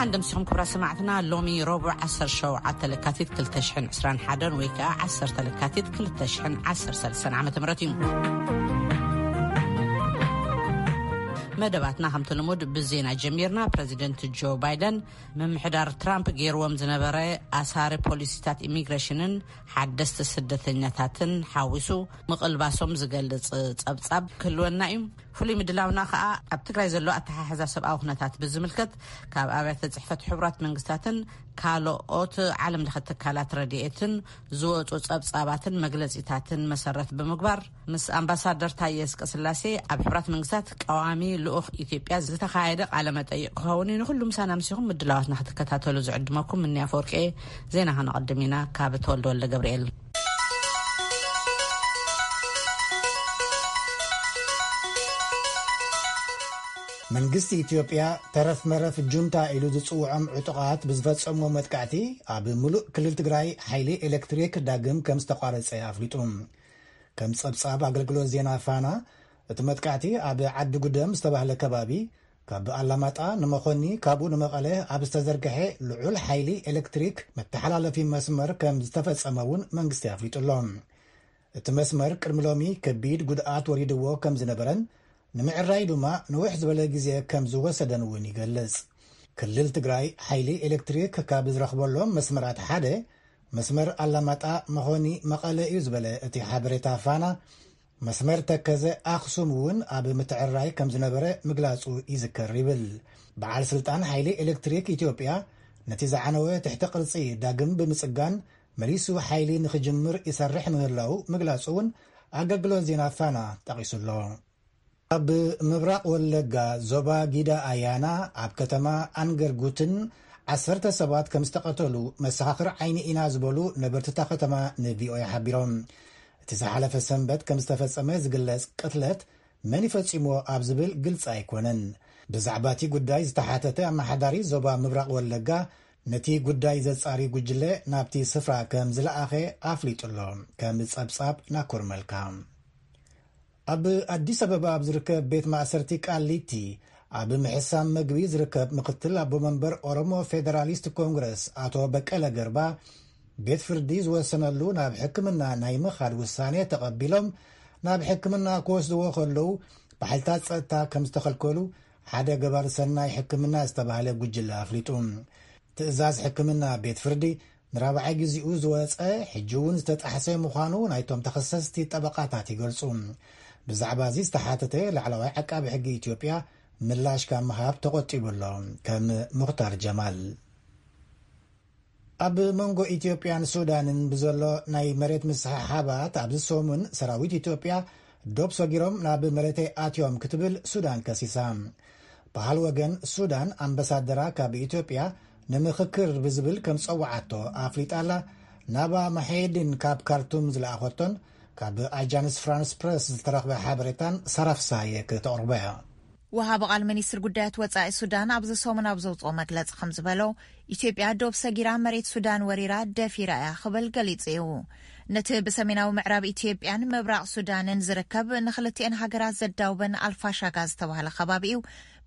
حندم سيهم كبرى سمعتنا لومي ربع 10 شو عتل كاتيت كل تشحن عسران حدن ويكا 10 تلكاتيت كل تشحن 10 سنة عام تمرتين مدباتنا هم تلمود بالزينة جميرنا بريزيدنت جو بايدن من محدار ترامب غيروم زنبري آثار بوليسيتات إميغريشنن حدست سدتنياتاتن حاوسو مقلباسوم زغلص صبصاب كلونايم فلي مدلاونا خا اب تግራይ ዘሎ አተሓሓዛ ሰብኣዊ ኩነታት ብዝምልከት ካብ ኣብያተ ጽሕፈት ሕብራት መንግስታትን ካልኦት ዓለም ለኸ ተካላት ረድኤትን ዝወጹ ጸብጻባትን መግለጺታትን መሰረት ብምግባር ምስ ኣምባሳደር ታዬ አጽቀሥላሴ ኣብ ሕብራት መንግስታት ቀዋሚ ልኡኽ ኢትዮጵያ ዝተኻየደ ቃለ መጠይቅ ክኸውን ንኹሉም ሳናምሲኹም ምድላዋትና ክትከታተሉ ዝዕድመኩም ምን ያፈርቄ ዜና ኸነቀድሚና ካብ ተወልደ ወልደ ገብርኤል መንግስት ኢትዮጵያ ተረፍ መረፍ ጁንታ ኢሉ ዝጽውዖም ዕጡቃት ብዝፈጸሞ መጥቃዕቲ ኣብ ሙሉእ ክልል ትግራይ ሓይሊ ኤሌክትሪክ ዳግም ከም ዝተቋረጸ ኣፍሊጡ ከም ጸብጻብ ኣገልግሎት ዜና ፋና እቲ መጥቃዕቲ ኣብ ዓዲ ጉደም ዝተባህለ ከባቢ ካብ ኣላማጣ ንመኾኒ ካብኡ ንመቐለ ኣብ ዝተዘርግሐ ልዑል ሓይሊ ኤሌክትሪክ መተሓላለፊ መስመር ከም ዝተፈጸመውን መንግስቲ ኣፍሊጡሎም እቲ መስመር ቅድሚ ሎሚ ከቢድ ጉድኣት ወሪድዎ ከም ዝነበረን ንምዕራይ ድማ ንውሕ ዝበለ ግዜ ከም ዝወሰደን እውን ይገልጽ ክልል ትግራይ ሓይሊ ኤሌክትሪክ ካብ ዝረኽበሎም መስመራት ሓደ መስመር ኣላማጣ መኾኒ መቐለ እዩ ዝበለ እቲ ሓበሬታ ፋና መስመር ተከዘ ኣኽሱም እውን ኣብ ምትዕራይ ከም ዝነበረ ምግላጹ ይዝከር ይብል በዓል ስልጣን ሓይሊ ኤሌክትሪክ ኢትዮጵያ ነቲ ዝዓነወ ትሕቲ ቅርጺ ዳግም ብምጽጋን መሊሱ ሓይሊ ንኽጅምር ይሰርሕ ምህላው ምግላጹ እውን ኣገልግሎት ዜና ፋና ጠቒሱሎ ኣብ ምብራቕ ወለጋ ዞባ ጊዳ ኣያና ኣብ ከተማ አንገርጉትን 10 ሰባት ከም ዝተቐተሉ መሰኻኽር ዓይኒ ኢና ዝበሉ ነበርትታ ከተማ ንቪኦኤ ሓቢሮም እቲ ዝሓለፈ ሰንበት ከም ዝተፈጸመ ዝግለጽ ቅትለት መን ይፈጺሞ ኣብ ዝብል ግልጽ ኣይኮነን ብዛዕባ እቲ ጉዳይ ዝተሓተተ ኣመሓዳሪ ዞባ ምብራቕ ወለጋ ነቲ ጉዳይ ዘጻሪ ጉጅለ ናብቲ ስፍራ ከም ዝለኣኸ ኣፍሊጡሎ ከም ጸብጻብ ናኮር መልካም ኣብ ኣዲስ አበባ ኣብ ዝርከብ ቤት ማእሰርቲ ቃሊቲ ኣብ ምሕሳም መግቢ ዝርከብ ምክትል ኣቦ መንበር ኦሮሞ ፌደራሊስት ኮንግረስ ኣቶ በቀለ ገርባ ቤት ፍርዲ ዝወሰነሉ ናብ ሕክምና ናይ ምኻድ ውሳኔ ተቐቢሎም ናብ ሕክምና ክወስድዎ ከለዉ ብሓይልታት ጸጥታ ከም ዝተኸልከሉ ሓደ ገባር ሰናይ ሕክምና ዝተባህለ ጉጅለ ኣፍሊጡ ትእዛዝ ሕክምና ቤት ፍርዲ ንራብዓይ ግዚኡ ዝወፀ ሕጂ እውን ዝተጣሕሰ ምዃኑ ናይቶም ተኸሰስቲ ጠበቃታት ይገልጹ ብዛዕባ እዚ ዝተሓተተ ላዕለዋይ ዓቃቢ ሕጊ ኢትዮጵያ ምላሽ ካብ ምሃብ ተቆጢቡሎ ከም ሙኽታር ጀማል ኣብ መንጎ ኢትዮጵያን ሱዳንን ብዘሎ ናይ መሬት ምስሕሓባት ኣብዚ ሰሙን ሰራዊት ኢትዮጵያ ዶብ ሰጊሮም ናብ መሬተይ ኣትዮም ክትብል ሱዳን ከሲሳ ባህል ወገን ሱዳን ኣምባሳደራ ካብ ኢትዮጵያ ንምኽክር ብዝብል ከም ጸዋዓቶ ኣፍሊጣላ ናባ መሐድን ካብ ካርቱም ዝለኣኸቶን ካብ ኣጃንስ ፍራንስ ፕረስ ዝተረኽበ ሓበሬታን ሰራፍሳየ ከተቕርበያ وهاب قال منيستر قدات وصاء السودان أبز سومن أبزوط ومقلت خمس بلو إثيوبيا دوب سجيرا مريت سودان وريرا دافيرا خبل قليتيو نتب سميناو معراب إثيوبيا مبرع سودان زركب نخلتين هاجرات زداوبن الفاشا غاز توهل خبابيو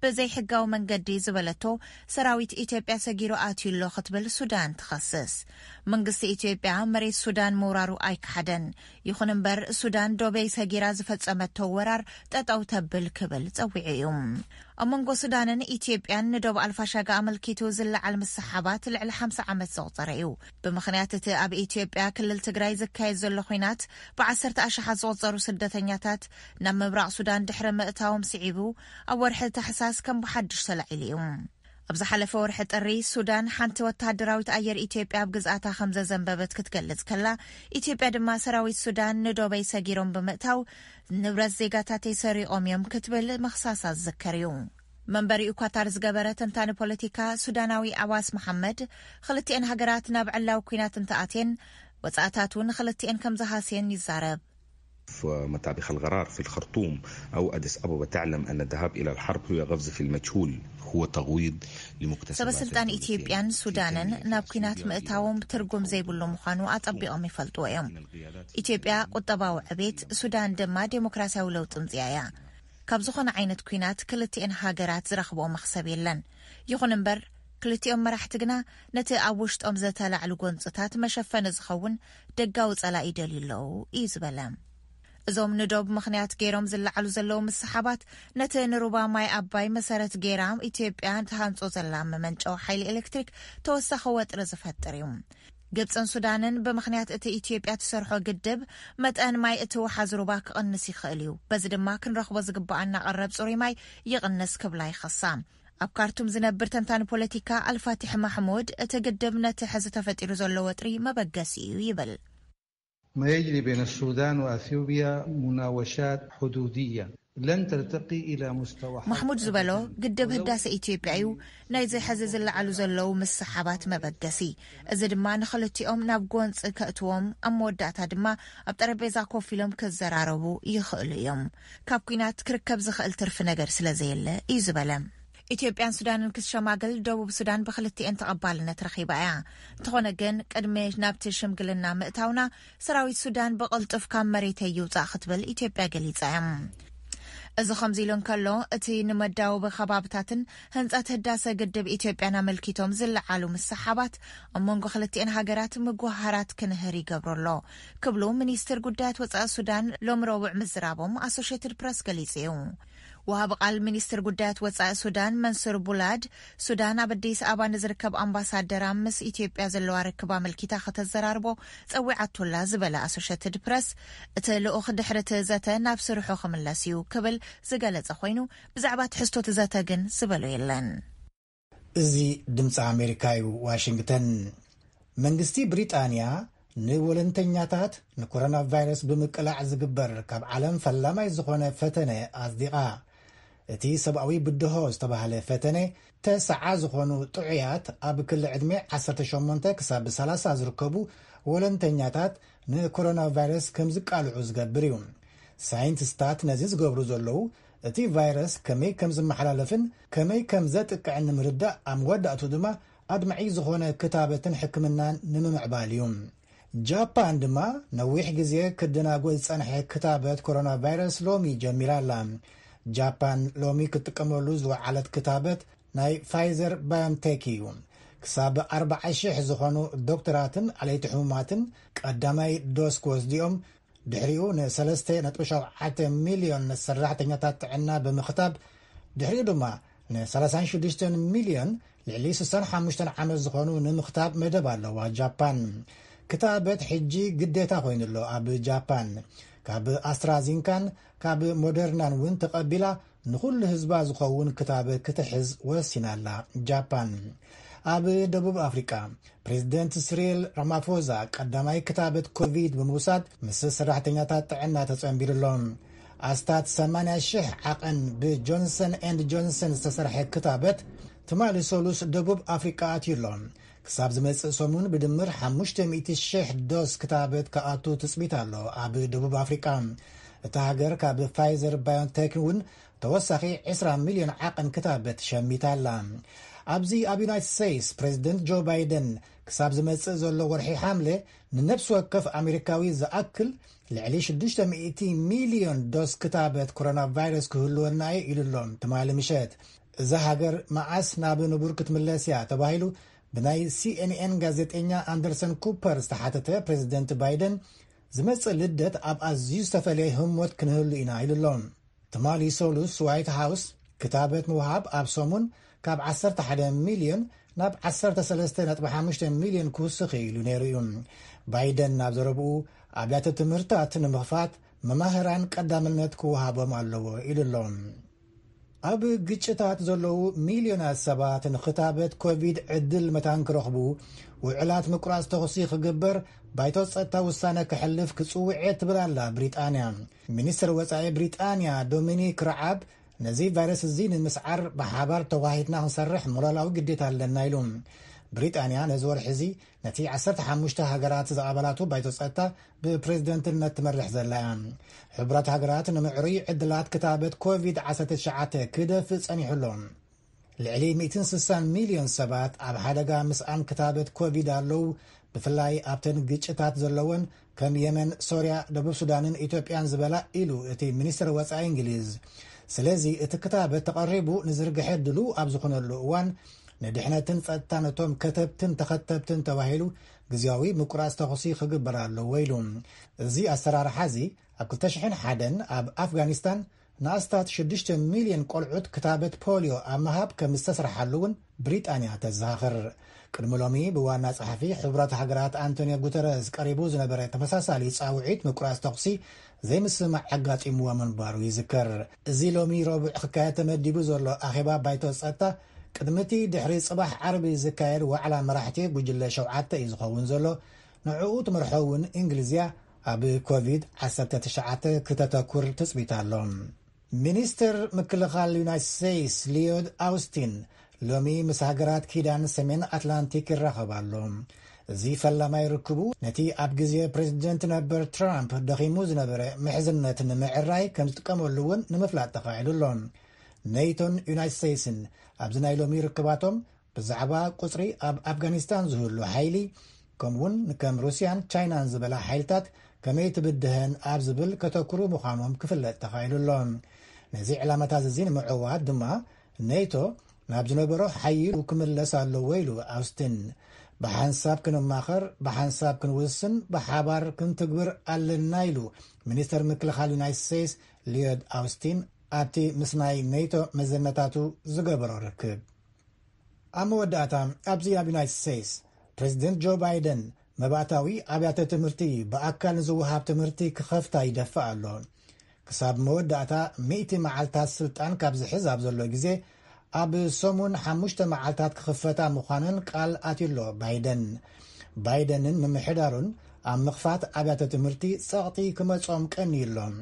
بزي حقاو من قدي زبلتو سراويت إثيوبيا سجيرو آتيلو خطبل السودان تخصص منقص إثيوبيا مريت سودان مورارو آيك حدن يخننبر السودان دوبي سجيرا زفت سمتو ورار تتاو تبل كبل توعيهم أمنغو سودان إثيوبيا ندوب الفاشا عمل كيتو زل على السحابات لعل 5 عمت زوطريو بمخنيات أب إثيوبيا كل التجراي زكاي زل خوينات بعسرت أشحات زوطرو سدتنياتات نم مبرع سودان دحر مقتاوم سعيبو أول حل تحساس كم بحدش سلعيليهم أبزح حلفة ورحة الرئيس سودان حانت وتهدراويت أير إثيوبيا بجزءاتها 5 زنبابت كتقلت كلا إثيوبيا دما سراويت سودان ندوبي ساقيرون بمقتاو نبرز زيقاتاتي سري أوميوم كتبل مخصاصة الزكريون منبري إكواتار زقابرة تنتان بوليتيكا سوداناوي عواس محمد خلتين هاقراتنا بعلاو كوينات انتقاتين وزعاتاتون خلتين كم زهاسين يزارب ومتابخ القرار في الخرطوم أو أديس أبابا تعلم أن الذهاب إلى الحرب هو غفز في المجهول هو تغويض لمكتسبات سبا سلطان إثيوبيان سودانن نابكينات مقتاوم بترقم زي بلو مخانو أطبقهم يفلطوا يوم إثيوبيا قطباو عبيت سودان دما ديمقراسيا ولو تنزيايا كابزخون عينت كوينات كلتين هاجرات زرخبو مخسبيلن يخون انبر ክልቲኦም መራሕቲ ግና ነቲ ኣብ ውሽጦም ዘተላዕሉ ጎንፅታት መሸፈኒ ዝኸውን ደጋዊ ጸላኢ ደልዩለው እዩ ዝበለ እዞም ንዶብ ምኽንያት ገይሮም ዝለዓሉ ዘለው መስሓባት ነቲ ንሩባ ማይ ኣባይ መሰረት ገይራም ኢትዮጵያ ተሃንጾ ዘላ መመንጨው ሓይሊ ኤሌክትሪክ ተወሳኺ ወጥሪ ዝፈጥር እዩ ግብፅን ሱዳንን ብምኽንያት እቲ ኢትዮጵያ ትሰርሖ ግድብ መጠን ማይ እቲ ወሓዝ ሩባ ክቕንስ ይኽእል እዩ በዚ ድማ ክንረኽቦ ዝግባአና ቀረብ ጽሩይ ማይ ይቕንስ ክብላ ይኸሳ ኣብ ካርቱም ዝነብር ተንታኒ ፖለቲካ አልፋቲሕ ማሕሙድ እቲ ግድብ ነቲ ሕዚ ተፈጢሩ ዘሎ ወጥሪ መበገሲ እዩ ይብል ما يجري بين السودان وأثيوبيا مناوشات حدودية لن ترتقي إلى مستوى محمود زبلو قدب هداس إثيوبيا ناي زي حزز اللعلو زلو مسحابات مبقسي إذا دما نخلتيهم نابقونس كأتوهم أموداتا دما أبتربيزا كوفيلهم كالزراربو يخليهم كابكينات كركب زخل ترف نجر سلازيلا إيزبالم ኢትዮጵያን ሱዳንን ክሸማገል ደቡብ ሱዳን በክልቲአን ተቐባልነት ረኺባ እያ እንተኾነ ግን ቅድሚ ናብቲ ሽምግልና ምእታውና ሰራዊት ሱዳን በቕልጡፍ ካብ መሬት ይውፃእ ክትብል ኢትዮጵያ ገሊጻ እያ እዚ ከምዚ ኢሉ እንከሎ እቲ ንመዳወ ከባብታትን ህንፀት ህዳሴ ግድብ ኢትዮጵያን ኣመልኪቶም ዝለዓሉ መስሓባት ኣብ መንጎ ክልቲአን ሃገራት ምጉሃራት ክንህር ይገብረሎ ክብሉ ሚኒስትር ጉዳያት ወፃኢ ሱዳን ሎም ረቡዕ ምዝራቦም ኣሶሺየትድ ፕሬስ ገሊጹ እዩ وهاب قال منستر قدات وصاء السودان منصور بولاد سودان أبديس أبا نزركب أمباسادر أمس إثيوبيا زلوا ركبا ملكيتا خط الزراربو صوعت الله زبلا أسوشيتد بريس اتلو أخد حرة زاتا نفس روحو خملاسيو كبل زقالت أخوينو بزعبات حستو تزاتا جن زبلو يلان زي دمس أمريكايو واشنطن منغستي بريطانيا ንወለንተኛታት ንኮሮና ቫይረስ ብምቅላዕ ዝግበር ካብ ዓለም ፈላማይ ዝኾነ ፈተነ ኣጽዲቓ እቲ ሰብኣዊ ብድሆ ዝተባህለ ፈተነ ተሰዓ ዝኾኑ ጥዑያት ኣብ ክልል ዕድሜ 18 ክሳብ 30 ዝርከቡ ወለንተኛታት ንኮሮና ቫይረስ ከም ዝቃልዑ ዝገብር እዩ ሳይንቲስታት ነዚ ዝገብሩ ዘለዉ እቲ ቫይረስ ከመይ ከም ዝመሓላለፍን ከመይ ከም ዘጥቅዕ ንምርዳእ ኣብ መወዳእቱ ድማ ኣድማዒ ዝኾነ ክታበትን ሕክምናን ንምምዕባል እዩ ጃፓን ድማ ነዊሕ ግዜ ክድናጎል ዝጸንሐ ክታበት ኮሮና ቫይረስ ሎሚ ጀሚራላ ጃፓን ሎሚ ክትጥቀመሉ ዝወዓለት ክታበት ናይ ፋይዘር ባዮንቴክ እዩ ክሳብ 40,000 ዝኾኑ ዶክተራትን ዓለይቲ ሕሙማትን ቀዳማይ ዶስ ክወስዲኦም ድሕሪኡ ን3.7 ሚልዮን ሰራሕተኛታት ጥዕና ብምኽታብ ድሕሪኡ ድማ ን36 ሚልዮን ልዕሊ 65 ዓመት ዝኾኑ ንምኽታብ መደብ ኣለዋ ጃፓን كتابت حجي قديتا خوينلو اب جابان كاب استرازينكان كاب مودرنان وين تقبلا نخل حزبا زخون كتابت كتحز وسينالا جابان اب دبوب افريكا بريزيدنت سيريل رامافوزا قداماي كتابت كوفيد بموساد مس سراحتنياتات طعنا تصنبيرلون استات 80,000 عقن بجونسون اند جونسون تسرح كتابت تمالي سولوس دبوب افريكا اتيلون كساب زمص سومون بدمر 500,000 دوز كتابت كاتو تثبيت الله اب دبوب افريكا تاغر كاب فايزر بايونتك ون توسخي 20 مليون عقن كتابت شميتالا ابزي اب يونايتد ستيتس بريزيدنت جو بايدن كساب زمص زلو ورحي حمله نفس وقف امريكاوي زاكل لعلي 600 مليون دوز كتابت كورونا فيروس كهلونا يللون تمال مشات اذا هاجر معاس ناب نبور كتملاسيا تبايلو بناي CNN ጋዜጠኛ ኣንደርሰን ኩፐር ዝተሓተተ ፕሬዝደንት ባይደን ዝመጽእ ልደት ኣብ ኣዝዩ ዝተፈለየ ህሞት ክንህሉ ኢና ኢሉሎም ትማሊ ሶሉስ ዋይት ሃውስ ክታበት ምውሃብ ኣብ ሰሙን ካብ 11 ሚልዮን ናብ 13.5 ሚልዮን ክውስኽ ኢሉ ነይሩ እዩ ባይደን ናብ ዘረብኡ ኣብያተ ትምህርታት ንምኽፋት መማህራን ቀዳምነት ክውሃቦም ኣለዎ ኢሉሎም ኣብ ግጭታት ዘለዉ ሚልዮናት ሰባት ንኽታበት ኮቪድ ዕድል መታን ክረኽቡ ውዕላት ምቁራጽ ተኽሲ ክግበር ባይቶ ጸጥታ ውሳነ ክሕልፍ ክጽውዕ ትብላላ ብሪጣንያ ሚኒስትር ወጻኢ ብሪጣንያ ዶሚኒክ ራዓብ ነዚ ቫይረስ እዚ ንምስዓር ብሓባር ተዋሂድና ክንሰርሕ ሞራላዊ ግዴታ ኣለና ኢሉ ብሪጣንያ ነዚ ወርሒ እዚ ነቲ 15 ሃገራት ዝኣባላቱ ባይቶ ጸጥታ ብፕሬዝደንትነት ትመርሕ ዘላ እያ ሕብራት ሃገራት ንምዕሩይ ዕድላት ክታበት ኮቪድ-19 ክደፍእ ጸኒሑሎም ልዕሊ 160 ሚልዮን ሰባት ኣብ ሓደጋ ምስኣን ክታበት ኮቪድ ኣለዉ ብፍላይ ኣብተን ግጭታት ዘለወን ከም የመን ሶርያ ደቡብ ሱዳንን ኢትዮጵያን ዝበላ ኢሉ እቲ ሚኒስትር ወጻኢ እንግሊዝ ስለዚ እቲ ክታበት ተቐሪቡ ንዝርግሐ ድሉ ኣብ ዝኾነሉ እዋን ንድሕነትን ጸጥታነቶም ከተብትን ተኸተብትን ተባሂሉ ግዝያዊ ምቁራጽ ተኹሲ ክግበር ኣለዎ ኢሉ እዚ ኣሰራርሓ እዚ ኣብ 2001 ኣብ ኣፍጋኒስታን ንኣስታት 6 ሚልዮን ቆልዑት ክታበት ፖሊዮ ኣብ ምሃብ ከም ዝተሰርሓሉ እውን ብሪጣንያ ተዘኻኽር ቅድሚ ሎሚ ብዋና ጸሓፊ ሕብረት ሃገራት አንቶኒዮ ጉተረስ ቀሪቡ ዝነበረ ተመሳሳሊ ጻውዒት ምቁራጽ ተኹሲ ዘይምስማዕ ኣጋጢምዎ ምንባሩ ይዝከር እዚ ሎሚ ረቡዕ ክካየድ ተመዲቡ ዘሎ ኣኼባ ባይቶ ጸጥታ ቅድሚቲ ድሕሪ ጽባሕ ዓርቢ ዝካየድ ዋዕላ መራሕቲ ጉጅለ 7 እዩ ዝኸውን ዘሎ ንዕኡ ትመርሖውን እንግሊዝያ ኣብ ኮቪድ-19 ክተተኩር ትጽቢት ኣሎ ሚኒስትር ምክልኻል ዩናይትድ ስቴትስ ሊዮድ ኣውስቲን ሎሚ ምስ ሃገራት ኪዳን ሰሜን ኣትላንቲክ ይራኸባሉ እዚ ፈላማ ይርክቡ ነቲ ኣብ ግዜ ፕሬዚደንት ነበር ትራምፕ ደኺሙ ዝነበረ ምሕዝነት ንምዕራይ ከም ዝጥቀመሉ እውን ንምፍላጥ ተኻኢሉሎም ኔቶን ዩናይትድ ስቴትስን ኣብዚ ናይ ሎሚ ርክባቶም ብዛዕባ ቁፅሪ ኣብ ኣፍጋኒስታን ዝህሉ ሓይሊ ከምኡውን ከም ሩስያን ቻይናን ዝበላ ሓይልታት ከመይ ትብድህን ኣብ ዝብል ከተኩሩ ምዃኖም ክፍለጥ ተኻኢሉሎም ነዚ ዕላማታት እዚ ንምዕዋት ድማ ኔቶ ናብ ዝነበሮ ሓይሉ ክምለስ ኣለዎ ኢሉ ኣውስትን ብሓንሳብ ክንማኸር ብሓንሳብ ክንውስን ብሓባር ክንትግብር ኣለና ኢሉ ሚኒስተር ምክልኻል ዩናይትድ ስቴትስ ሊዮድ ኣውስቲን ኣብቲ ምስ ናይ ኔቶ መዘነታቱ ዝገበሮ ርክብ ኣብ መወዳእታ ኣብዚ ኣብ ዩናይትድ ስቴትስ ፕሬዚደንት ጆ ባይደን መባእታዊ ኣብያተ ትምህርቲ ብኣካል ንዝወሃብ ትምህርቲ ክኸፍታ ይደፍእ ኣሎ ክሳብ መወዳእታ 100 መዓልታት ስልጣን ካብ ዝሕዝ ኣብ ዘሎ ግዜ ኣብ ሰሙን 5 መዓልታት ክኽፈታ ምዃንን ቃል ኣትሎ ባይደንን ምምሕዳሩን ኣብ ምኽፋት ኣብያተ ትምህርቲ ጸቕጢ ክመጾም ቀኒዩሎም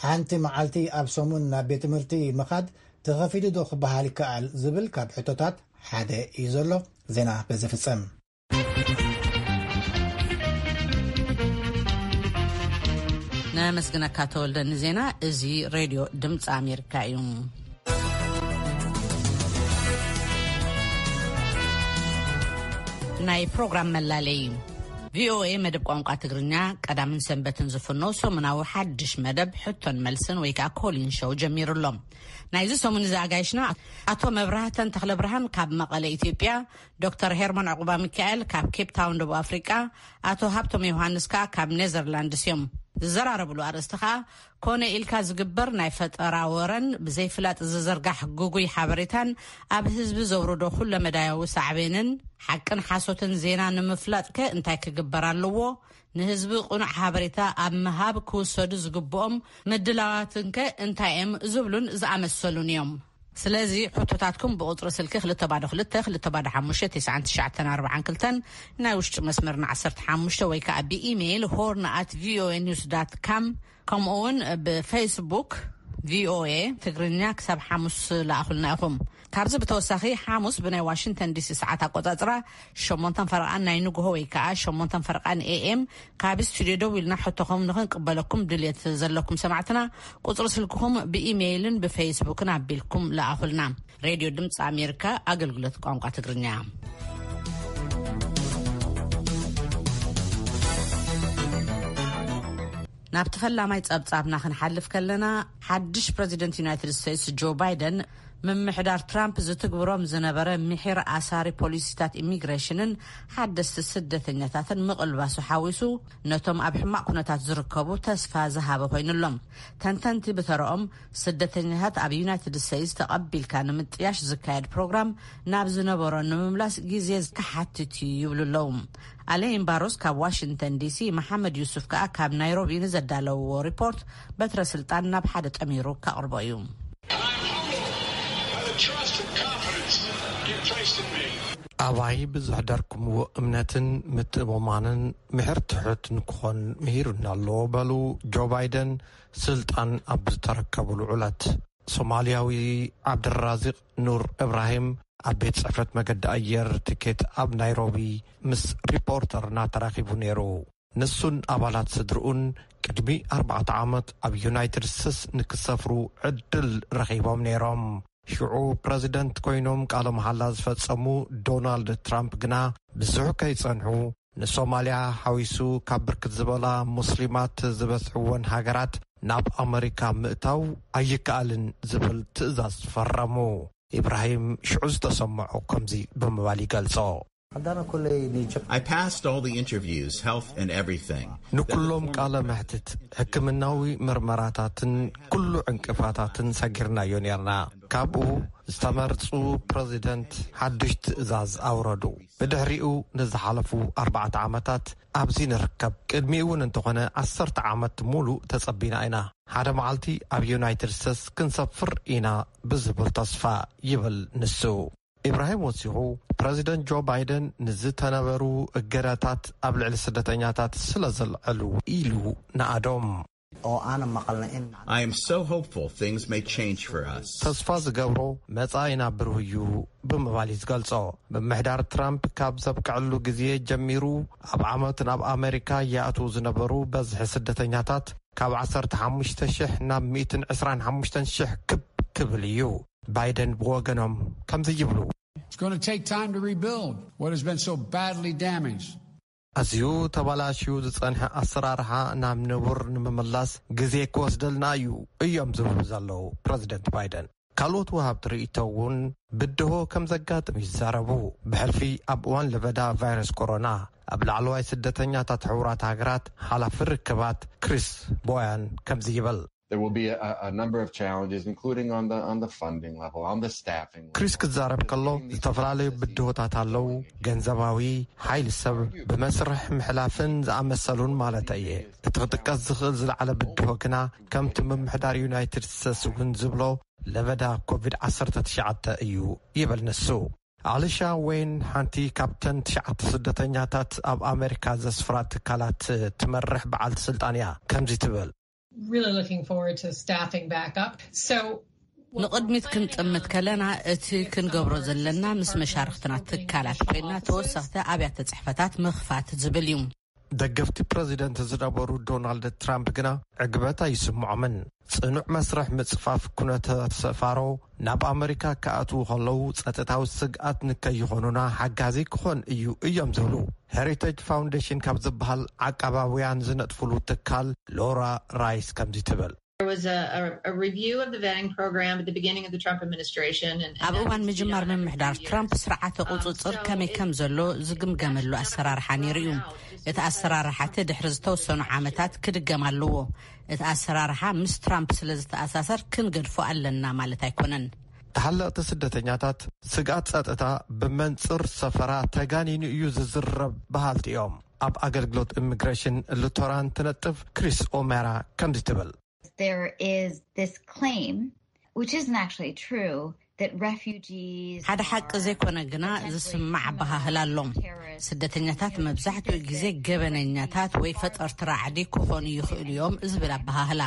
ሓንቲ መዓልቲ ኣብ ሰሙን ናብ ቤት ትምህርቲ ምኻድ ተኸፊዱ ዶ ክበሃል ይከኣል ዝብል ካብ ሕቶታት ሓደ እዩ ዘሎ ዜና በዝፍጸም ነመስግነካ ተወልደኒ ዜና እዚ ሬድዮ ድምፂ ኣሜሪካ እዩ ናይ ፕሮግራም መላለይ VOA መደብ ቋንቋ ትግርኛ ቀዳምን ሰንበትን ዝፍኖ ሰሙናዊ ሓድሽ መደብ ሕቶን መልስን ወይ ከዓ ኮሊን ሾው ጀሚሩሎም ናይዚ ሰሙን ዝኣጋይሽና ኣቶ መብራህተን ተኽለብርሃን ካብ መቐለ ኢትዮጵያ ዶክተር ሄርማን ዕቁባ ሚካኤል ካብ ኬፕ ታውን ደቡብ ኣፍሪቃ ኣቶ ሃብቶም ዮሃንስ ከዓ ካብ ኔዘርላንድስ እዮም ዝዘራረብሉ ኣርእስቲ ከዓ ኮነ ኢልካ ዝግበር ናይ ፈጠራ ወረን ብዘይፍላጥ ዝዘርጋሕ ጉጉይ ሓበሬታን ኣብ ህዝቢ ዘውርዶ ኩለ መዳያዊ ሳዕቤንን ሓቅን ሓሶትን ዜና ንምፍላጥ ከ እንታይ ክግበር ኣለዎ ንህዝቢ ቁኑዕ ሓበሬታ ኣብ ምሃብ ክውሰዱ ዝግብኦም ምድላዋትን ከ እንታይ እዮም ዝብሉን ዝኣመሰሉን እዮም ስለዚ ሕቶታትኩም ብቁጥሪ ስልኪ 222-59942 ናይ ውሽጢ መስመርና 15 ወይ ከዓ ብኢሜይል horn@voanews.com ከምኡውን ብፌስቡክ VOA ትግርኛ ክሳብ ሓሙስ ላኣኹልና ኢኹም ካብዚ ብተወሳኺ ሓሙስ ብናይ ዋሽንግተን ዲሲ ሰዓት ኣቆፃፅራ 8 ፈረቓን ናይ ንግሆ ወይ ከዓ 8 ፈረቓን AM ካብ ስቱድዮ ደው ኢልና ሕቶኹም ንኽንቅበለኩም ድልየት ዘለኩም ሰማዕትና ቁፅሪ ስልክኹም ብኢሜይልን ብፌስቡክን ኣቢልኩም ላኣኹልና ሬድዮ ድምፂ ኣሜሪካ ኣገልግሎት ቋንቋ ትግርኛ ናብ ተፈላማይ ጸብጻብና ክንሓልፍ ከለና ሓድሽ ፕሬዚደንት ዩናይትድ ስቴትስ ጆ ባይደን ምምሕዳር ትራምፕ ዝትግብሮም ዝነበረ ምሒር ኣሳሪ ፖሊሲታት ኢሚግሬሽንን ሓደስቲ ስደተኛታትን ምቕልባሱ ሓዊሱ ነቶም ኣብ ሕማቅ ኩነታት ዝርከቡ ተስፋ ዝሃበ ኮይኑሎም ተንተንቲ ብተረኦም ስደተኛታት ኣብ ዩናይትድ ስቴትስ ተቐቢልካ ንምጥያሽ ዝካየድ ፕሮግራም ናብ ዝነበሮ ንምምላስ ግዜ ክሓትት ይብሉለው አሌን ባሮስ ካብ ዋሽንግተን ዲሲ መሐመድ ዩሱፍ ከዓ ካብ ናይሮቢ ንዘዳለውዎ ሪፖርት በትረ ስልጣን ናብ ሓደ ጠሚሩ ከቕርቦ እዩ ኣባይ ብዙሕ ዳርኩምዎ እምነትን ምትእምማንን ምሕር ትሑት ንክኾን ምሂሩና ኣለዎ በሉ ጆ ባይደን ስልጣን ኣብ ዝተረከቡሉ ዕለት ሶማልያዊ ዓብድራዚቅ ኑር እብራሂም ኣብ ቤት ጽሕፈት መገዲ ኣየር ትኬት ኣብ ናይሮቢ ምስ ሪፖርተርና ተራኺቡ ነይሩ ንሱን ኣባላት ስድርኡን ቅድሚ 4 ዓመት ኣብ ዩናይትድ ስቴትስ ንክሰፍሩ ዕድል ረኺቦም ነይሮም ሽዑ ፕሬዚደንት ኮይኖም ቃለ መሓላ ዝፈጸሙ ዶናልድ ትራምፕ ግና ብዙሕ ከይጸንሑ ንሶማልያ ሓዊሱ ካብ ብርክት ዝበላ ሙስሊማት ዝበዝሕወን ሃገራት ናብ ኣሜሪካ ምእታው ኣይከኣልን ዝብል ትእዛዝ ፈረሙ ኢብራሂም ሽዑዝ ተሰምዑ ከምዚ ብምባል ይገልጾ I passed all the interviews, health and everything. ንኩሎም ቃለ መሕትት ሕክምናዊ ምርመራታትን ኩሉ ዕንቅፋታትን ሰጊርናዮ ነርና ካብኡ ዝተመርጹ ፕሬዚደንት ሓድሽ ትእዛዝ ኣውረዱ ብድሕሪኡ ንዝሓለፉ 4 ዓመታት ኣብዚ ንርከብ ቅድሚ እውን እንተኾነ 10 ዓመት ሙሉ ተጸቢና ኢና ሓደ መዓልቲ ኣብ ዩናይትድ ስቴትስ ክንሰፍር ኢና ብዝብል ተስፋ ይብል ንሱ ኢብራሂም ወሲኹ ፕሬዚደንት ጆ ባይደን ንዝተነበሩ እገዳታት ኣብ ልዕሊ ስደተኛታት ስለ ዘልዕሉ ኢሉ ንኣዶም I am so hopeful things may change for us. ተስፋ ዝገብሮ መጻኢና ብሩህ እዩ ብምባል ዝገልጾ ብምሕዳር ትራምፕ ካብ ዘብቅዕሉ ግዜ ጀሚሩ ኣብ ዓመት ናብ ኣሜሪካ ያእቱ ዝነበሩ በዝሒ ስደተኛታት ካብ 15,000 ናብ 125,000 ክብል እዩ ባይደን ብወገኖም ከምዚ ይብሉ It's going to take time to rebuild what has been so badly damaged. ኣዝዩ ተባላሽዩ ዝጸንሐ ኣሰራርሓ ናብ ንቡር ንምምላስ ግዜ ክወስደልና እዩ እዮም ዝብሉ ዘለዉ ፕሬዚደንት ባይደን ካልኦት ወሃብቲ ርእይቶ እውን ብድሆ ከም ዘጋጥም ይዛረቡ ብሕልፊ ኣብ እዋን ለበዳ ቫይረስ ኮሮና ኣብ ላዕለዋይ ስደተኛታት ሕቡራት ሃገራት ሓላፊ ርክባት ክሪስ ቦያን ከምዚ ይብል There will be a number of challenges, including on the funding level, on the staffing level. ክሪስ ክዛረብ ከሎ ዝተፈላለዩ ብድሆታት ኣለዉ ገንዘባዊ ሓይሊ ሰብ ብመስርሕ ምሕላፍን ዝኣመሰሉን ማለት እየ እቲ ክጥቀስ ዝኽእል ዝለዓለ ብድሆ ግና ከምቲ ምምሕዳር ዩናይትድ ስቴትስ እውን ዝብሎ ለበዳ ኮቪድ-19 እዩ ይብል ንሱ ኣሊሻ ወይን ሓንቲ ካብተን 9 ስደተኛታት ኣብ ኣሜሪካ ዘስፍራ ትካላት ትመርሕ በዓልቲ ስልጣን እያ ከምዚ ትብል really looking forward to staffing back up. So ንቅድሚት ክንጥምት ከለና እቲ ክንገብሮ ዘለና ምስ መሻርክትና ትካላት ኮይና ተወሰኽተ ኣብያተ ጽሕፈታት ምኽፋት ዝብል እዩ ደገፍቲ ፕሬዚደንት ዝነበሩ ዶናልድ ትራምፕ ግና ዕግበት ኣይስምዖምን ጽኑዕ መስርሕ ምጽፋፍ ኩነታት ሰፋሮ ናብ ኣሜሪካ ከኣትዉ ከለዉ ጸጥታዊ ስግኣት ንከይኾኑና ሓጋዚ ክኾን እዩ እዮም ዝብሉ ሄሪቴጅ ፋውንዴሽን ካብ ዝበሃል ዓቀባውያን ዝነጥፍሉ ትካል ሎራ ራይስ ከምዚ ትብል There was a review of the vetting program at the beginning of the Trump administration. ኣብ እዋን ምጅማር ምምሕዳር ትራምፕ ስርዓተ ቁፅፅር ከመይ ከም ዘሎ ዝግምገመሉ ኣሰራርሓ ነይሩ እዩ እቲ ኣሰራርሓ ድሕሪ ዝተወሰኑ ዓመታት ክድገም ኣለዎ እቲ ኣሰራርሓ ምስ ትራምፕ ስለ ዝተኣሳሰር ክንገድፎ ኣለና ማለት ኣይኮነን ተሓለቕቲ ስደተኛታት ስግኣት ጸጥታ ብመንጽር ሰፈራ ተጋኒኑ እዩ ዝዝረብ በሃልቲ እዮም ኣብ ኣገልግሎት ኢሚግሬሽን ሉተራን ትነጥፍ ክሪስ ኦሜራ ከምዚ ትብል There is this claim, which isn't actually true, that refugees ሓደ ሓቂ ዘይኮነ ግና ዝስማዕ ባህል ኣሎም ስደተኛታት መብዛሕትኡ ግዜ ገበነኛታት ወይ ፈጠርቲ ራዕዲ ክኾኑ ይኽእሉ እዮም ዝብል ኣባህላ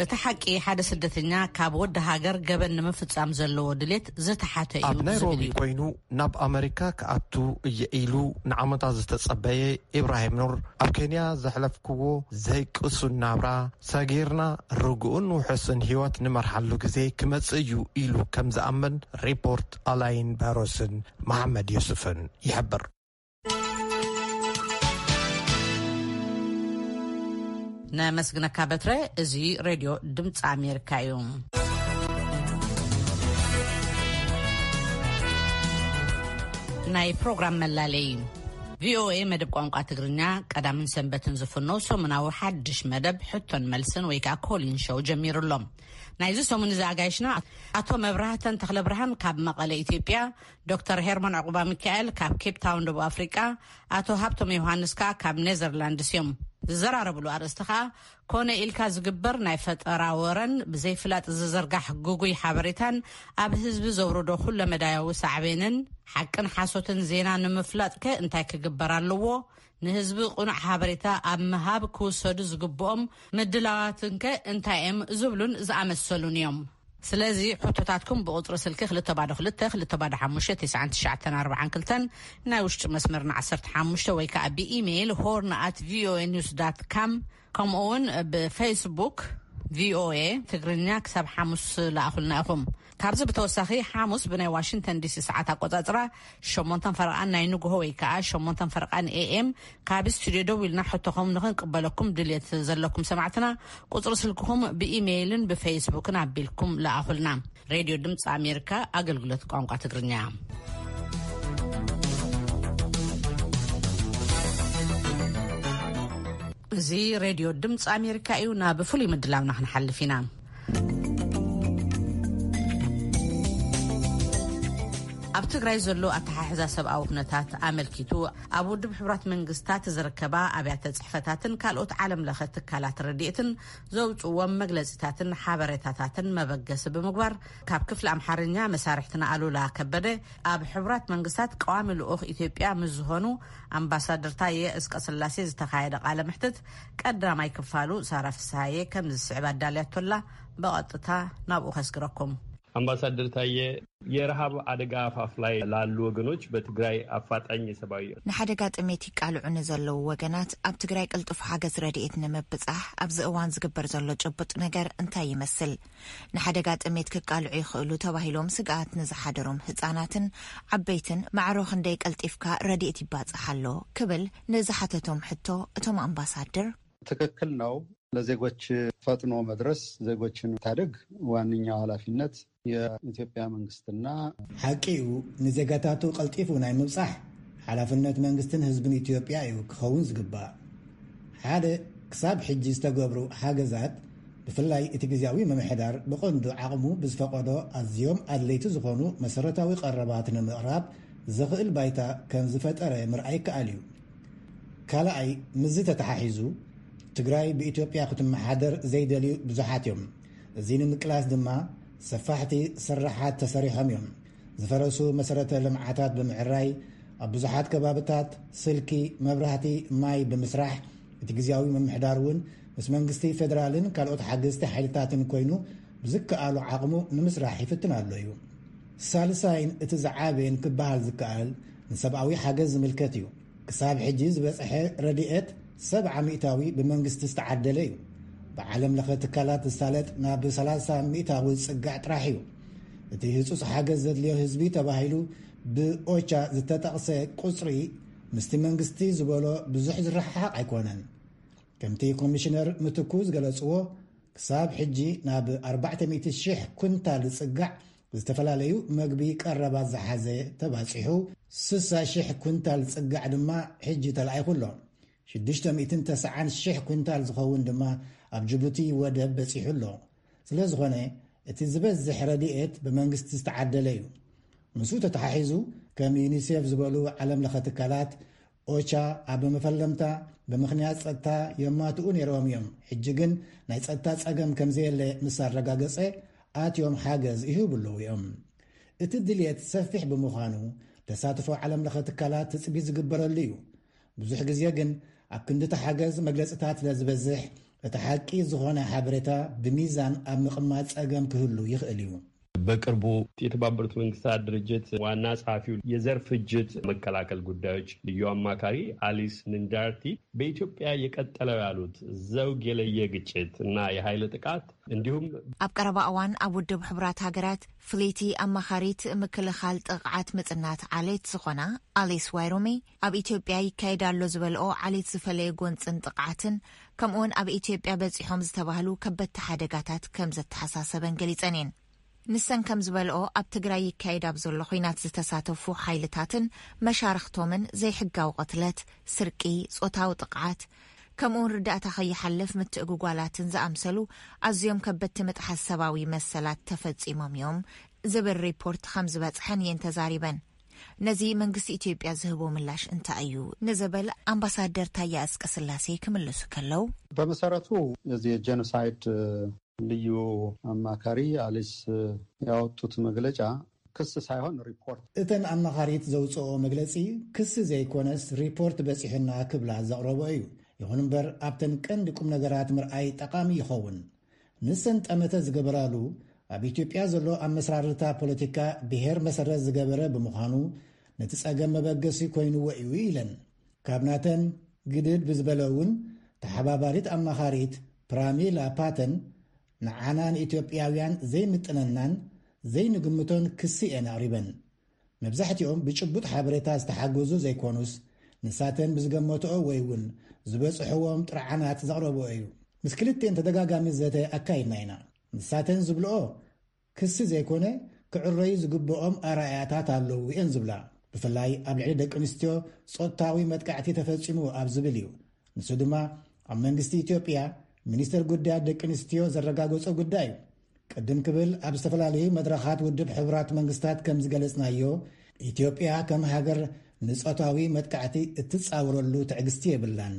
እቲ ሓቂ ሓደ ስደተኛ ካብ ወዲ ሃገር ገበን ንምፍጻም ዘለዎ ድሌት ዝተሓተ እዩ ኣብ ናይሮቢ ኮይኑ ናብ ኣሜሪካ ከኣቱ እየኢሉ ንዓመታት ዝተጸበየ ኢብራሂም ኑር ኣብ ኬንያ ዘሕለፍክዎ ዘይቅሱ ናብራ ሰጊርና ርጉኡን ውሕስን ህይወት ንመርሓሉ ግዜ ክመጽእ እዩ ኢሉ ከም ዝኣምን ሪፖርት ኣላይን ባሮስን መሐመድ ዩሱፍን ይሕብር ነመስግነካ በትረ እዚ ሬድዮ ድምፂ ኣሜሪካ እዩ ናይ ፕሮግራም መላለይ VOA መደብ ቋንቋ ትግርኛ ቀዳምን ሰንበትን ዝፍኖ ሰሙናዊ ሓድሽ መደብ ሕቶን መልስን ወይ ከዓ ኮሊን ሾው ጀሚሩሎም ናይዚ ሰሙን ዘአጋይሽና አቶ መብራህተን ተክለብርሃን ካብ መቀለ ኢትዮጵያ ዶክተር ሄርማን ዕቁባ ሚካኤል ካብ ኬፕ ታውን ደቡብ አፍሪካ አቶ ሀብቶም ዮሐንስ ካብ ኔዘርላንድስ እዮም ዝዘራረብሉ አርእስቲ ከዓ ኮነ ኢልካ ዝግበር ናይ ፈጠራ ወረን ብዘይፍላጥ ዝዘርጋሕ ጉጉይ ሓበሬታን ኣብ ህዝቢ ዘውርዶ ኩሉ መዳያዊ ሳዕቤንን ሓቅን ሓሶትን ዜና ንምፍላጥ እንታይ ክግበር ኣለዎ ንህዝቢ ቁኑዕ ሓበሬታ ኣብ መሃብ ክውሰዱ ዝግብኦም ምድላዋትን እንታይም ዝብሉን ዝኣመሰሉን እዮም ስለዚ ሕቶታትኩም ብቁጥሪ ስልኪ 222-255-9942 ናይ ውሽጢ መስመርና 15 ወይ ከዓ ብኢሜይል horn@voanews.com ከምኡውን ብፌስቡክ VOA ትግርኛ ክሳብ ሓሙስ ላኣኹልና ኢኹም ካብዚ ብተወሳኺ ሓሙስ ብናይ ዋሽንግተን ዲሲ ሰዓት ኣቆፃፅራ 8 ፈርቃን ናይ ንግሆ ወይ ከዓ 8 ፈርቃን AM ካብ ስቱድዮ ደው ኢልና ሕቶኹም ንኽንቅበለኩም ድልየት ዘለኩም ሰማዕትና ቁፅሪ ስልክኹም ብኢሜይልን ብፌስቡክን ኣቢልኩም ላኣኹልና ሬድዮ ድምፂ ኣሜሪካ ኣገልግሎት ቋንቋ ትግርኛ እዚ ሬድዮ ድምፂ ኣሜሪካ እዩ ናብ ፍሉይ ምድላውና ክንሓልፍ ኢና ኣብ ትግራይ ዘሎ ኣተሓሕዛ ሰብኣዊ ኩነታት ኣመልኪቱ ኣብ ውድብ ሕብራት መንግስታት ዝርከባ ኣብያተ ጽሕፈታትን ካልኦት ዓለም ለኸ ትካላት ረድኤትን ዘውፅዎም መግለፂታትን ሓበሬታታትን መበገሲ ብምግባር ካብ ክፍሊ ኣምሓርኛ መሳርሕትና ኣሉላ ከበደ ኣብ ሕብራት መንግስታት ቀዋሚ ልኡኽ ኢትዮጵያ ምስ ዝኾኑ ኣምባሳደር ታየ እስቀስላሴ ዝተኻየደ ቃለ ምሕትት ቀዳማይ ክፋሉ ሳራ ፍስሓዬ ከም ዝስዕብ ኣዳልያቶላ በቐጥታ ናብኡ ከስግረኩም አምባሳደር ታየ የረሃብ አደጋ አፋፍ ላይ ላሉ ወገኖች በትግራይ አፋጣኝ የሰብአዊ ንሓደጋ ጥሜት ይቃልዑን ዘለው ወገናት ኣብ ትግራይ ቅልጡፍ ሓገዝ ረድኤት ንምብጻሕ ኣብዚ እዋን ዝግበር ዘሎ ጭቡጥ ነገር እንታይ ይመስል ንሓደጋ ጥሜት ክቃልዑ ይኽእሉ ተባሂሎም ስጋኣት ንዝሓደሮም ህፃናትን ዓበይትን ማዕሮ ክንደይ ቀልጢፍካ ረድኤት ይባጽሓሎ ክብል ንዝሓተቶም ሕቶ እቶም አምባሳደር ትክክል ነው ለዜጎች ፈጥኖ መድረስ ዜጎችን ታደግ ዋንኛው ኃላፊነት የኢትዮጵያ መንግስትና ሐቂው ንዜጋታቱ ቀልጢፉ ናይ ምብጻሕ ሓላፍነት መንግስትን ህዝብን ኢትዮጵያ እዩ ክኸውን ዝግባእ ሓደ ክሳብ ሕጂ ዝተገብሩ ሓገዛት ብፍላይ እቲ ግዝያዊ መምሕዳር ብቐንዱ ዓቕሙ ብዝፈቐዶ ኣዝዮም ኣድለይቲ ዝኾኑ መሰረታዊ ቀረባት ንምቕራብ ዝኽእል ባይታ ከም ዝፈጠረ ምርኣይ ከኣል እዩ ካልኣይ ምዝ ተተሓሒዙ ትግራይ ብኢትዮጵያ ክትመሓደር ዘይደልዩ ብዙሓት እዮም እዚ ንምቅላስ ድማ ሰፋሕቲ ስራሓት ተሰሪሖም እዮም ዝፈረሱ መሰረተ ልምዓታት ብምዕራይ ኣብ ብዙሓት ከባቢታት ስልኪ መብራህቲ ማይ ብምስራሕ እቲ ግዝያዊ መምሕዳር እውን ምስ መንግስቲ ፌደራልን ካልኦት ሓገዝቲ ሓይልታትን ኮይኑ ብዝከኣሉ ዓቕሙ ንምስራሕ ይፍትን ኣሎ እዩ ሳልሳይን እቲ ዝዓበየን ክበሃል ዝከኣል ንሰብኣዊ ሓገዝ ዝምልከት እዩ ክሳብ ሕጂ ዝበፅሐ ረድኤት 70% ብመንግስቲ ዝተዓደለ እዩ ብዓለም ለኸ ትካላት ዝሳለጥ ናብ 30% ጽጋዕ ጥራሕ እዩ እቲ ህጹጽ ሓገዝ ዘድልዮ ህዝቢ ተባሂሉ ብኦቻ ዝተጠቕሰ ቁጽሪ ምስቲ መንግስቲ ዝበሎ ብዙሕ ዝረሓቕ ኣይኮነን ከምቲ ኮሚሽነር ምትኩ ዝገለጽዎ ክሳብ ሕጂ ናብ 400,000 ኩንታል ጽጋዕ ዝተፈላለዩ መግቢ ቀረባት ዝሓዘ ተባፂሑ 60,000 ኩንታል ጽጋዕ ድማ ሕጂ ተለኣይኹሎ 690,000 ኩንታል ዝኸውን ድማ ኣብ ጅቡቲ ወደብ በፂሑ ኣሎ ስለ ዝኾነ እቲ ዝበዝሕ ረድኤት ብመንግስቲ ዝተዓደለ እዩ ምስኡ ተተሓሒዙ ከም ዩኒሴፍ ዝበሉ ዓለም ለኸ ትካላት ኦቻ ኣብ መፈለምታ ብምኽንያት ፀጥታ የማትኡ ነይሮም እዮም ሕጂ ግን ናይ ፀጥታ ፀገም ከምዘየለ ምስ ኣረጋገፀ ኣትዮም ሓገዝ ይህብሉ እዮም እቲ ድልየት ሰፊሕ ብምዃኑ ተሳትፎ ዓለም ለኸ ትካላት ትፅቢት ዝግበረሉ እዩ ብዙሕ ግዜ ግን ኣብ ክንዲ ተሓገዝ መግለፂታት ለዝበዝሕ እቲ ሓቂ ዝኾነ ሓበሬታ ብሚዛን ኣብ ምቕማጥ ፀገም ክህሉ ይኽእል እዩ በቅርቡ የተባበሩት መንግስታት ድርጅት ዋና ጸሐፊው የዘር ፍጅት መከላከል ጉዳዮች ልዩ አማካሪ አሊስ ንንዳርቲ በኢትዮጵያ የቀጠለው ያሉት ዘውግ የለየ ግጭት እና የኃይል ጥቃት እንዲሁም ኣብ ቀረባ እዋን ኣብ ውድብ ሕብራት ሃገራት ፍሌቲ አማካሪት ምክልኻል ጥቅዓት ምጽናት ዓሌት ዝኾና አሊስ ዋይሮሚ ኣብ ኢትዮጵያ ይካየዳሎ ዝበልኦ ዓሌት ዝፈለየ ጎንፅን ጥቅዓትን ከምኡውን ኣብ ኢትዮጵያ በፂሖም ዝተባህሉ ከበድቲ ሓደጋታት ከም ዘተሓሳሰበን ገሊፀን እየን ንሰን ከም ዝበልኦ ኣብ ትግራይ ይካየድ ኣብ ዘሎ ኹናት ዝተሳተፉ ሓይልታትን መሻርክቶምን ዘይሕጋዊ ቅትለት ስርቂ ጾታዊ ጥቅዓት ከምኡውን ርዳእታ ከይሓልፍ ምትእግጓላትን ዝኣምሰሉ ኣዝዮም ከበድቲ ምጥሓስ ሰብኣዊ መሰላት ተፈጺሞም እዮም ዝብል ሪፖርት ከም ዝበፅሐን እየን ተዛሪበን ነዚ መንግስቲ ኢትዮጵያ ዝህቦ ምላሽ እንታይ እዩ ንዘበል አምባሳደር ታየ አስቀስላሴ ክምልሱ ከለው በመሰረቱ የዚህ ጄኖሳይድ ልዩ አማካሪ አሊስ ያወጡት መግለጫ ክስ ሳይሆን ሪፖርት እተን አማካሪት ዘውፅኦ መግለጺ ክስ ዘይኮነስ ሪፖርት በፂሕና ክብላ ዘቕረቦ እዩ ይኹን እምበር ኣብተን ቀንዲ ቁም ነገራት ምርኣይ ጠቃሚ ይኸውን ንሰን ጠመተ ዝገበራሉ ኣብ ኢትዮጵያ ዘሎ ኣመሰራርታ ፖለቲካ ብሄር መሰረት ዝገበረ ብምዃኑ ነቲ ፀገም መበገሲ ኮይኑዎ እዩ ኢለን ካብ ናተን ግድድ ብዝበለውን ተሓባባሪት ኣማኻሪት ፕራሚላ ፓተን ንዓናን ኢትዮጵያውያን ዘይምጥነናን ዘይንግምቶን ክሲ እየን ኣቕሪበን መብዛሕትኦም ብጭቡጥ ሓበሬታ ዝተሓገዙ ዘይኮኑስ ንሳተን ብዝገመትኦ ወይ እውን ዝበፅሕዎም ጥርዓናት ዘቕረብኦ እዩ ምስ ክልቴን ተደጋጋሚ ዘተ ኣካይድና ኢና ንሳተን ዝብልኦ ክሲ ዘይኮነ ክዕረዩ ዝግብኦም ኣርኣያታት ኣለዉ እየን ዝብላ ብፍላይ ኣብ ልዕሊ ደቂ ኣንስትዮ ጾታዊ መጥቃዕቲ ተፈጺሙ ኣብ ዝብል እዩ ንሱ ድማ ኣብ መንግስቲ ኢትዮጵያ ሚኒስትር ጉዳያት ደቂ ኣንስትዮ ዘረጋገጾ ጉዳይ እዩ ቅድም ክብል ኣብ ዝተፈላለዩ መድረኻት ውድብ ሕብራት መንግስታት ከም ዝገለጽናዮ ኢትዮጵያ ከም ሃገር ንጾታዊ መጥቃዕቲ እትጻውረሉ ትዕግስቲ የብላን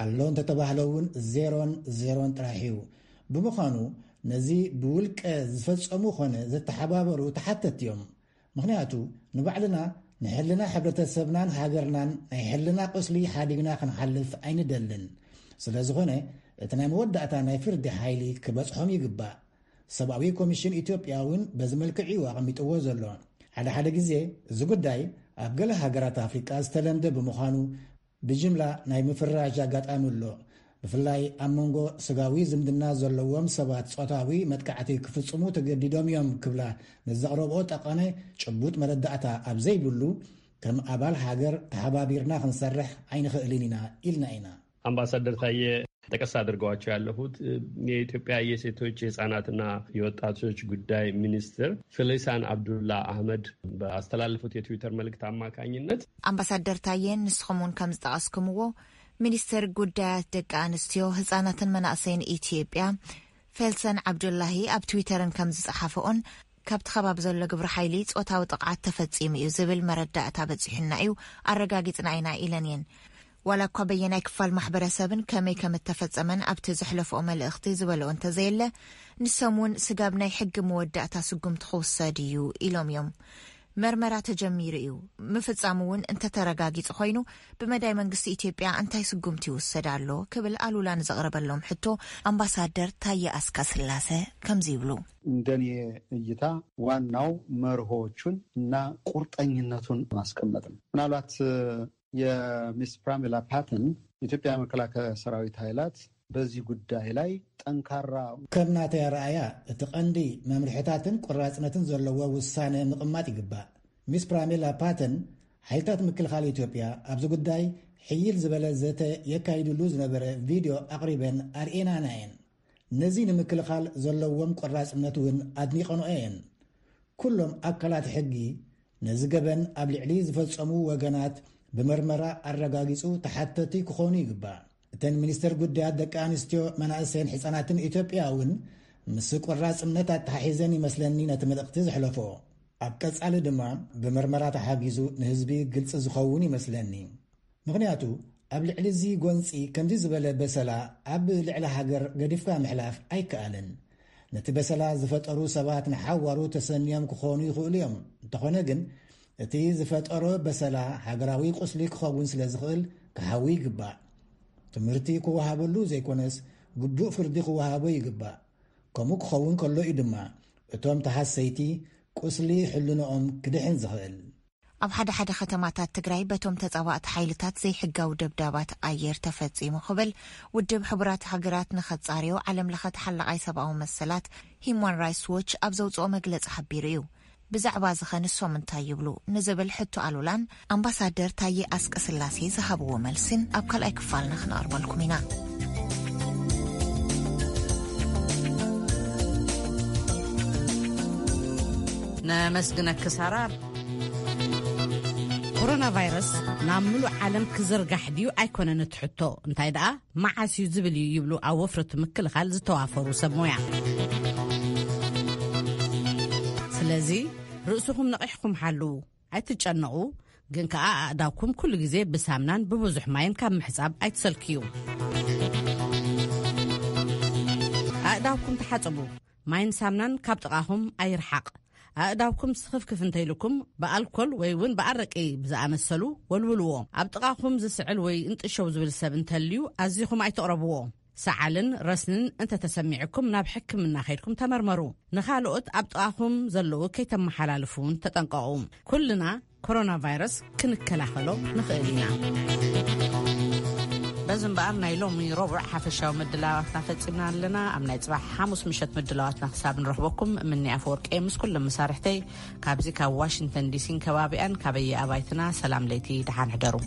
ኣሎ እንተተባህለ እውን 0 ጥራሕ እዩ ብምዃኑ ነዚ ብውልቀ ዝፈጸሙ ኾነ ዘተሓባበሩ ተሓተት እዮም ምክንያቱ ንባዕልና ንሕልና ሕብረተሰብናን ሃገርናን ናይ ሕልና ቁስሊ ሓዲግና ክንሓልፍ ኣይንደልን ስለ ዝኾነ እቲ ናይ መወዳእታ ናይ ፍርዲ ሓይሊ ክበጽሖም ይግባእ ሰብኣዊ ኮሚሽን ኢትዮጵያ እውን በዚ መልክዕ እዩ ኣቐሚጥዎ ዘሎ ሓደ ግዜ እዚ ጉዳይ ኣብ ገለ ሃገራት ኣፍሪቃ ዝተለምደ ብምዃኑ ብጅምላ ናይ ምፍራጅ ኣጋጣሚ ኣሎ ብፍላይ ኣብ መንጎ ስጋዊ ዝምድና ዘለዎም ሰባት ጾታዊ መጥቃዕቲ ክፍጽሙ ተገዲዶም እዮም ክብላ ንዘቕረብኦ ጠቐነ ጭቡጥ መረዳእታ ኣብ ዘይብሉ ከም ኣባል ሃገር ተሓባቢርና ክንሰርሕ ኣይንኽእልን ኢና ኢልና ኢና አምባሳደር ታየ ጠቀስ አድርገዋቸው ያለፉት የኢትዮጵያ የሴቶች የህፃናትና የወጣቶች ጉዳይ ሚኒስትር ፊሊሳን አብዱላ አህመድ በአስተላለፉት የትዊተር መልእክት አማካኝነት አምባሳደር ታየን ንስኹሙን ከም ዝጠቀስኩምዎ ሚኒስትር ጉዳያት ደቂ ኣንስትዮ ህፃናትን መናእሰይን ኢትዮጵያ ፊሊሳን አብዱላሂ ኣብ ትዊተርን ከም ዝጸሓፈኦን ካብቲ ከባቢ ዘሎ ግብረ ሓይሊ ጾታዊ ጥቃት ተፈጺሙ እዩ ዝብል መረዳእታ በፂሕና እዩ ኣረጋጊፅና ኢና ኢለን እየን ولا እኳ በየናይ ክፋል ማሕበረሰብን ከመይ ከም ተፈጸመን ኣብቲ ዝሕለፈኦ መልእኽቲ ዝበልኦ እንተዘየለ ንሰሙን ስጋብ ናይ ሕጊ መወዳእታ ስጉምቲ ክውሰድ እዩ ኢሎም እዮም መርመራ ተጀሚሩ እዩ ምፍጻሙ እውን እንተተረጋጊጽ ኮይኑ ብመዳይ መንግስቲ ኢትዮጵያ እንታይ ስጉምቲ ይውሰድ ኣሎ ክብል ኣሉላን ዘቕረበሎም ሕቶ አምባሳደር ታየ አስካስላሴ ከምዚ ይብሉ እንደኔ እይታ ዋናው መርሆቹን እና ቁርጠኝነቱን ማስቀመጥ ምናልባት የሚስ ፕራሚላ ፓተን ኢትዮጵያ መከላከያ ሰራዊት ኃይላት በዚህ ጉዳይ ላይ ጠንካራ ከምናተ ያራያ እቲ ቀንዲ መምርሕታትን ቁራጽነትን ዘለዎ ውሳነ ምቕማጥ ይግባእ ሚስ ፕራሚላ ፓተን ኃይልታት ምክልኻል ኢትዮጵያ ኣብዚ ጉዳይ ሕይል ዝበለ ዘተ የካይድሉ ዝነበረ ቪድዮ ኣቕሪበን ኣርኤናና እየን ነዚ ንምክልኻል ዘለዎም ቁራጽነት እውን ኣድኒቐንኦ እየን ኩሎም ኣካላት ሕጊ ነዚ ገበን ኣብ ልዕሊ ዝፈጸሙ ወገናት بمرمرة الرقاقيسو تحتتي كخوني قبا تن منستر قدات دقا انستيو مناسين حساناتن إثيوبياون مسوك والراس امنتا تحيزاني مسلنين تمدقتز حلفو أبكس على دمام بمرمرة تحاقيزو نهزبي قلت زخوني مسلنين مغنياتو قبل علزي قوانسي كمدي زبالة بسلا قبل على حقر قدفكا محلاف أي كالن نتبسلا زفتقرو سبات نحاورو تسنيام كخوني خوليوم تخونيقن እቲ ዝፈጠሮ በሰላ ሃገራዊ ቁስሊ ክኸውን ስለ ዝኽእል ክሃዊ ይግባእ ትምህርቲ ክወሃበሉ ዘይኮነስ ግቡእ ፍርዲ ክወሃቦ ይግባእ ከምኡ ክኸውን ከሎ እዩ ድማ እቶም ተሃሰይቲ ቁስሊ ሕልንኦም ክድሕን ዝኽእል ኣብ ሓደ ከተማታት ትግራይ በቶም ተጻዋዕቲ ሓይልታት ዘይሕጋዊ ደብዳባት ኣየር ተፈጺሙ ክብል ውድብ ሕቡራት ሃገራት ንኸጻርዮ ዓለም ለኸ ተሓላቓይ ሰብኣዊ መሰላት ሂውማን ራይትስ ዎች ኣብ ዘውፅኦ መግለፂ ሓቢሩ እዩ ብዛዕባ ዝኸንሶም እንታይ ይብሉ ንዝብል ሕቶ ኣሉላን አምባሳደር ታየ አስቀስላሴ ዝሃብዎ መልስን ኣብ ካልኣይ ክፋልና ክነቕርበልኩም ኢና ነመስግነክ ሳራር ኮሮና ቫይረስ ናብ ሙሉእ ዓለም ክዝርጋሕ ድዩ ኣይኮነን ትሕቶ እንታይ ደኣ መዓስዩ ዝብል ይብሉ ኣብ ወፍረት ምክልኻል ዝተዋፈሩ ሰብ ሞያ ስለዚ رأسكم نقحكم حلو أتجنقوا جن كأعداكم كل جزء بسامنان بوزح ماين كم حساب أتسلكيو أعداكم تحسبوا ماين سامنان كبتقاهم أي رحق أعداكم سخف كفنتيلكم بألكل ويون بأرك إيه بزعم السلو والولو أبتقاهم زسعل وي انت شوز بالسبن تليو أزيكم أي تقربوه سعلن رسنن انت تسمعكم نابحكم من ناخيركم تمرمروا نخالقت أبطاهم زلو كي تم حلالفون تتنقعوم كلنا كورونا فيروس كنكلاخلو نخيلنا بزن بقرنا يلوم ربع حفشة ومدلواتنا فتصيبنا لنا أمنا يتصبح حاموس مشت مدلواتنا حساب نرحبكم مني أفورك إيمس كل مسارحتي كابزي كواشنطن دي سين كوابئن كابي أبايتنا سلام ليتي دحان حدرو